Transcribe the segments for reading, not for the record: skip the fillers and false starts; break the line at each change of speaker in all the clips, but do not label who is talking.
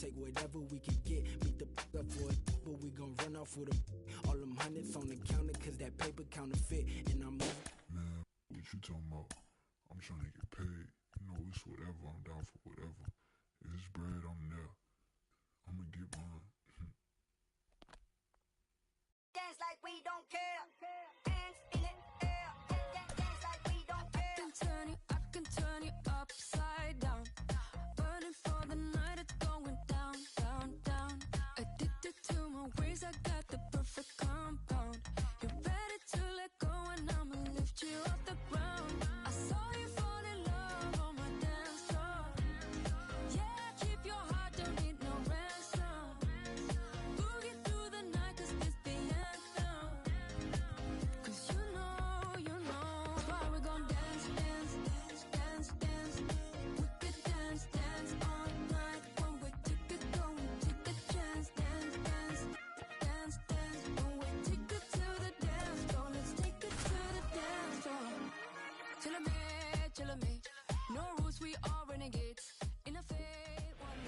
take whatever we can get. Beat the up for it, but we gon' run off with a all them hundreds on the counter, cause that paper counterfeit. And I'm moving.
Man, what you talking about? I'm trying to get paid. You know, it's whatever. I'm down for whatever. If it's bread, I'm there. I'm gonna get mine.
Dance like we don't care. Hands in the air. Dance like we don't care.
I can turn you upside down. Burning for the night, it's going down, down, down. Addicted to my ways, I got the perfect compound. You're ready to let go and I'ma lift you off the ground. I saw you fall in love on my dance floor. Yeah, keep your heart, don't need no ransom. Boogie through the night, cause this the anthem. Cause you know why we gon' dance, dance, dance, dance, dance. We could dance, dance all night. One way ticket, go and take a chance. Dance, dance, dance, dance. One way ticket to the dance floor. Let's take it to the dance floor. Chillin' me. No rules, we all renegades. In a fade one.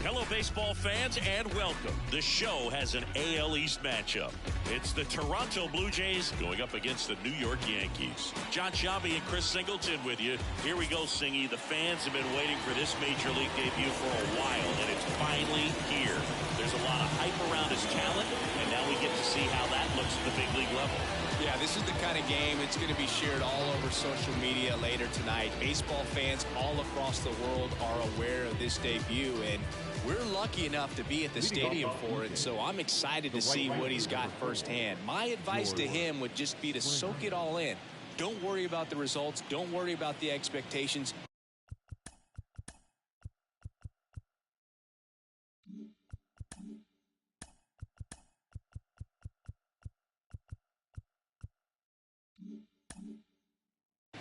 Hello, baseball fans, and welcome. The show has an AL East matchup. It's the Toronto Blue Jays going up against the New York Yankees. John Sciambi and Chris Singleton with you. Here we go, Singy. The fans have been waiting for this Major League debut for a while, and it's finally here. There's a lot of hype around his talent, and now we get to see how that looks at the big league level.
Yeah, this is the kind of game that's going to be shared all over social media later tonight. Baseball fans all across the world are aware of this debut, and we're lucky enough to be at the stadium for it, so I'm excited to see what he's got firsthand. My advice to him would just be to soak it all in. Don't worry about the results. Don't worry about the expectations.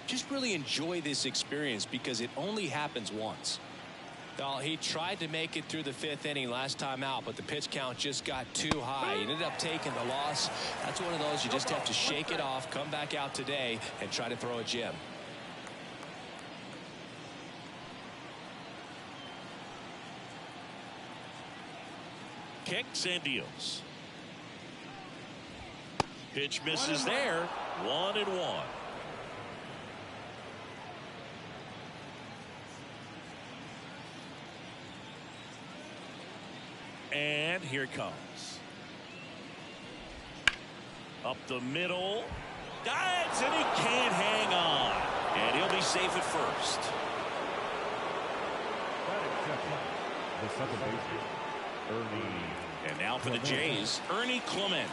Just really enjoy this experience because it only happens once. Well, he tried to make it through the fifth inning last time out, but the pitch count just got too high. He ended up taking the loss. That's one of those you just have to shake it off, come back out today, and try to throw a gem.
Kicks and deals. Pitch misses there. 1-1. And here it comes. Up the middle. Dives, and he can't hang on. And he'll be safe at first.
The second baseman, Ernie.
And now for the Jays, Ernie Clement.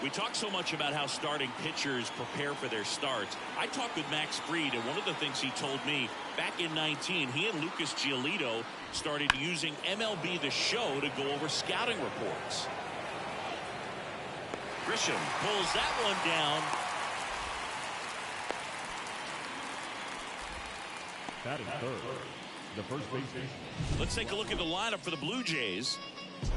We talk so much about how starting pitchers prepare for their starts. I talked with Max Fried, and one of the things he told me back in 19, he and Lucas Giolito started using MLB The Show to go over scouting reports. Grisham pulls that one down.
Batting third, the first baseman.
Let's take a look at the lineup for the Blue Jays.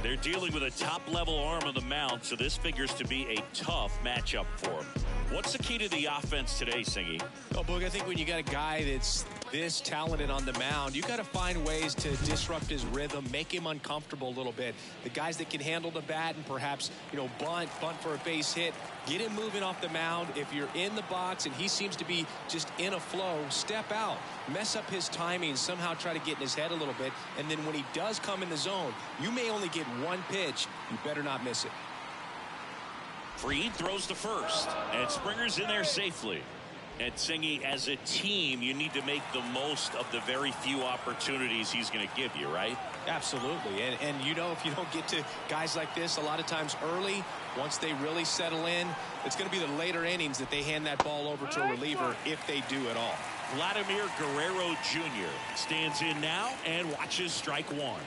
They're dealing with a top-level arm on the mound, so this figures to be a tough matchup for them. What's the key to the offense today, Singy?
Oh, Boog, I think when you got a guy that's this talented on the mound, you got to find ways to disrupt his rhythm, make him uncomfortable a little bit. The guys that can handle the bat and perhaps, bunt for a base hit, get him moving off the mound. If you're in the box and he seems to be just in a flow, step out, mess up his timing, somehow try to get in his head a little bit. And then when he does come in the zone, you may only get one pitch. You better not miss it.
Fried throws to first, and Springer's in there safely. And Singy, as a team, you need to make the most of the very few opportunities he's going to give you, right?
Absolutely. And if you don't get to guys like this a lot of times early, once they really settle in, it's going to be the later innings that they hand that ball over to a reliever if they do at all.
Vladimir Guerrero Jr. stands in now and watches strike one.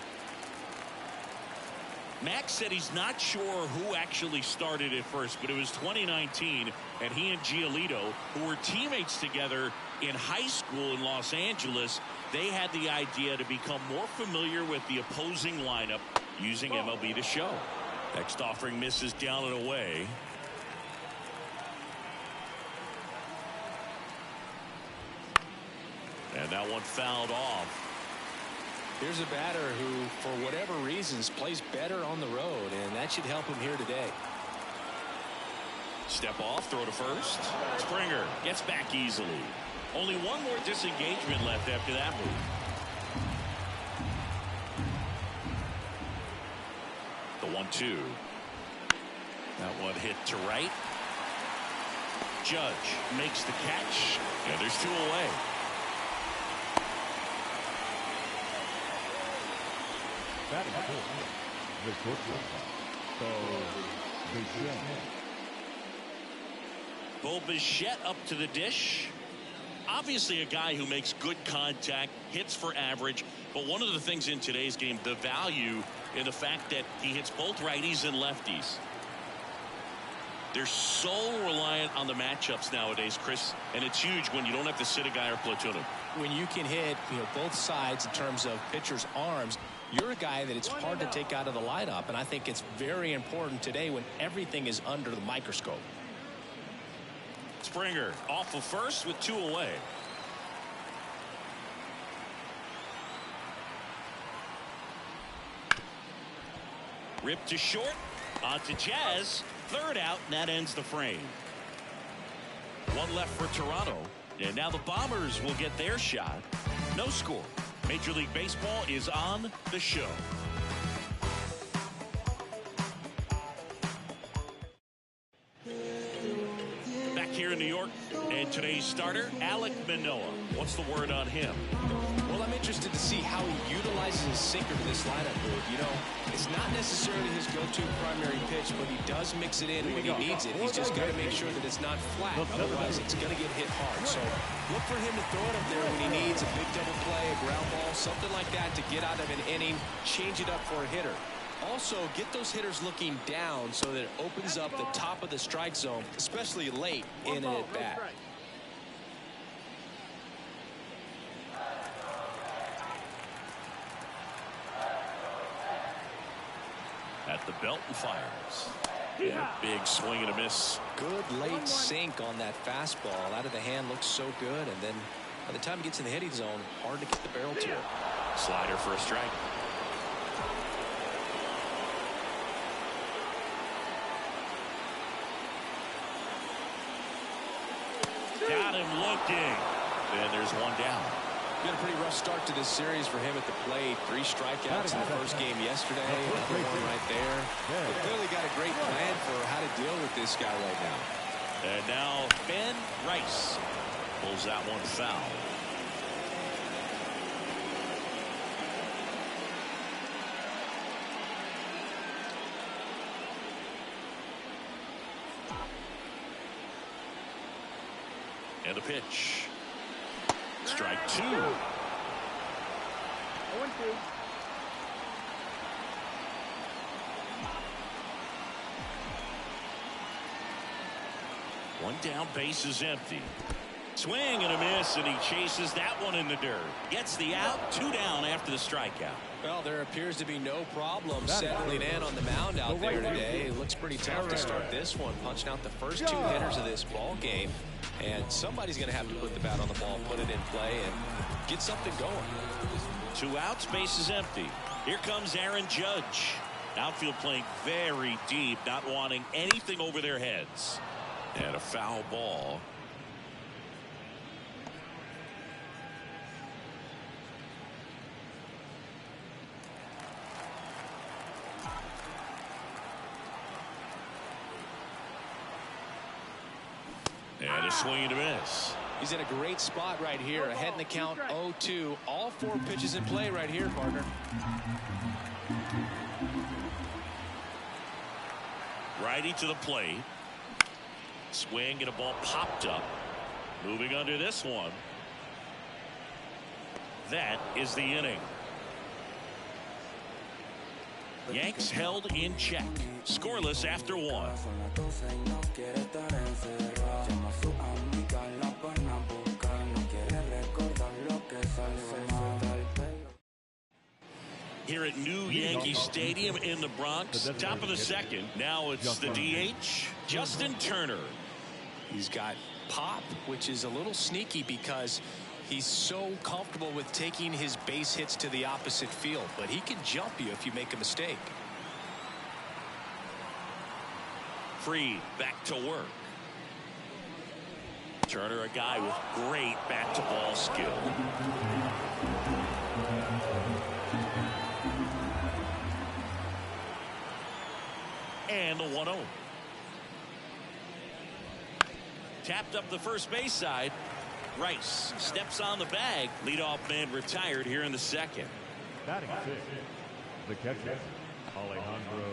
Max said he's not sure who actually started at first, but it was 2019, and he and Giolito, who were teammates together in high school in Los Angeles, they had the idea to become more familiar with the opposing lineup using MLB The Show. Next offering misses down and away. that one fouled off.
Here's a batter who, for whatever reasons, plays better on the road, and that should help him here today.
Step off, throw to first. Springer gets back easily. Only one more disengagement left after that move. The 1-2. That one hit to right. Judge makes the catch, and there's 2 away.
That is good. The shortstop. So,
Bo Bichette up to the dish. Obviously a guy who makes good contact, hits for average, but one of the things in today's game, the value in the fact that he hits both righties and lefties. They're so reliant on the matchups nowadays, Chris, and it's huge when you don't have to sit a guy or platoon him.
When you can hit, both sides in terms of pitchers' arms, you're a guy that it's hard to take out of the lineup, and I think it's very important today when everything is under the microscope.
Springer off of first with 2 away. Ripped to short. On to Jazz. Third out, and that ends the frame. 1 left for Toronto. And now the Bombers will get their shot. No score. Major League Baseball is on the show. Back here in New York, and today's starter, Alek Manoah. What's the word on him?
Well, I'm interested to see how he utilizes his sinker to this lineup move. It's not necessarily his go-to primary pitch, but he does mix it in when he needs it. He's just got to make sure that it's not flat. Otherwise, it's going to get hit hard. So look for him to throw it up there when he needs a big double play, a ground ball, something like that to get out of an inning, change it up for a hitter. Also, get those hitters looking down so that it opens up the top of the strike zone, especially late in an at-bat.
At the belt and fires. And a big swing and a miss.
Good late sink on that fastball. Out of the hand looks so good, and then by the time he gets in the hitting zone, hard to get the barrel to it.
Slider for a strike. Got him looking. And there's 1 down.
Got a pretty rough start to this series for him at the plate. 3 strikeouts in the first game yesterday. Another one right there. They clearly got a great plan for how to deal with this guy right now.
And now Ben Rice pulls that one foul. And a pitch. Strike 2.
0-2.
One down, base is empty. Swing and a miss, and he chases that one in the dirt. Gets the out, 2 down after the strikeout.
Well, there appears to be no problem settling in on the mound out there today. It looks pretty tough to start this one, punching out the first 2 hitters of this ball game. And somebody's going to have to put the bat on the ball, put it in play, and get something going.
2 outs, base is empty. Here comes Aaron Judge. Outfield playing very deep, not wanting anything over their heads. And a foul ball. And a swing and a miss.
He's in a great spot right here. Ahead in the count, 0-2. All 4 pitches in play right here, partner.
Righty to the plate. Swing and a ball popped up. Moving under this one. That is the inning. Yanks held in check. Scoreless after 1. Here at New Yankee Stadium in the Bronx, top of the second. Now it's the DH, Justin Turner.
He's got pop, which is a little sneaky because He's so comfortable with taking his base hits to the opposite field, but he can jump you if you make a mistake.
Fried back to work. Turner, a guy with great bat-to-ball skill. And the 1-0. Tapped up the first base side. Rice steps on the bag. Leadoff man retired here in the second.
Batting fifth, the catcher, Alejandro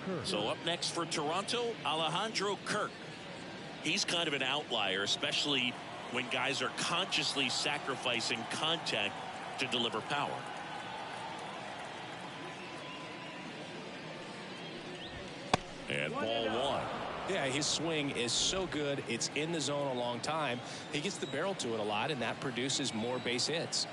Kirk.
So up next for Toronto, Alejandro Kirk. He's kind of an outlier, especially when guys are consciously sacrificing contact to deliver power. And ball one.
Yeah, his swing is so good. It's in the zone a long time. He gets the barrel to it a lot, and that produces more base hits.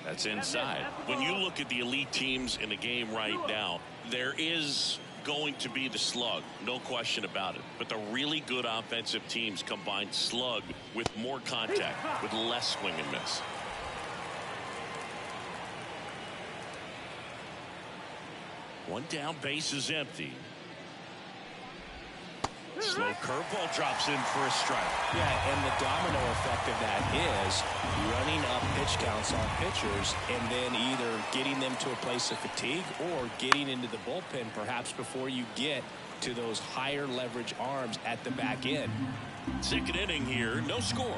That's inside. When you look at the elite teams in the game right now, there is going to be the slug, no question about it. But the really good offensive teams combine slug with more contact, with less swing and miss. One down, base is empty. Slow curveball drops in for a strike.
Yeah, and the domino effect of that is running up pitch counts on pitchers and then either getting them to a place of fatigue or getting into the bullpen perhaps before you get to those higher leverage arms at the back end.
Second inning here, no score.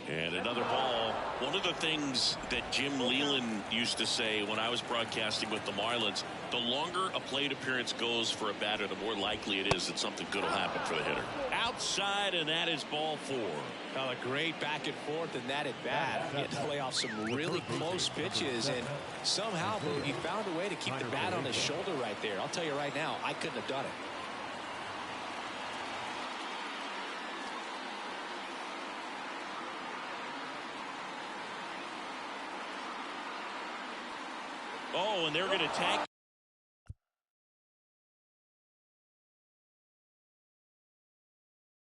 And another ball. One of the things that Jim Leland used to say when I was broadcasting with the Marlins, the longer a plate appearance goes for a batter, the more likely it is that something good will happen for the hitter. Outside, and that is ball four.
Well, a great back and forth in that at bat. He had to lay off some really close pitches, and somehow he found a way to keep the bat on his shoulder right there. I'll tell you right now, I couldn't have done it.
Oh, and they're going to tag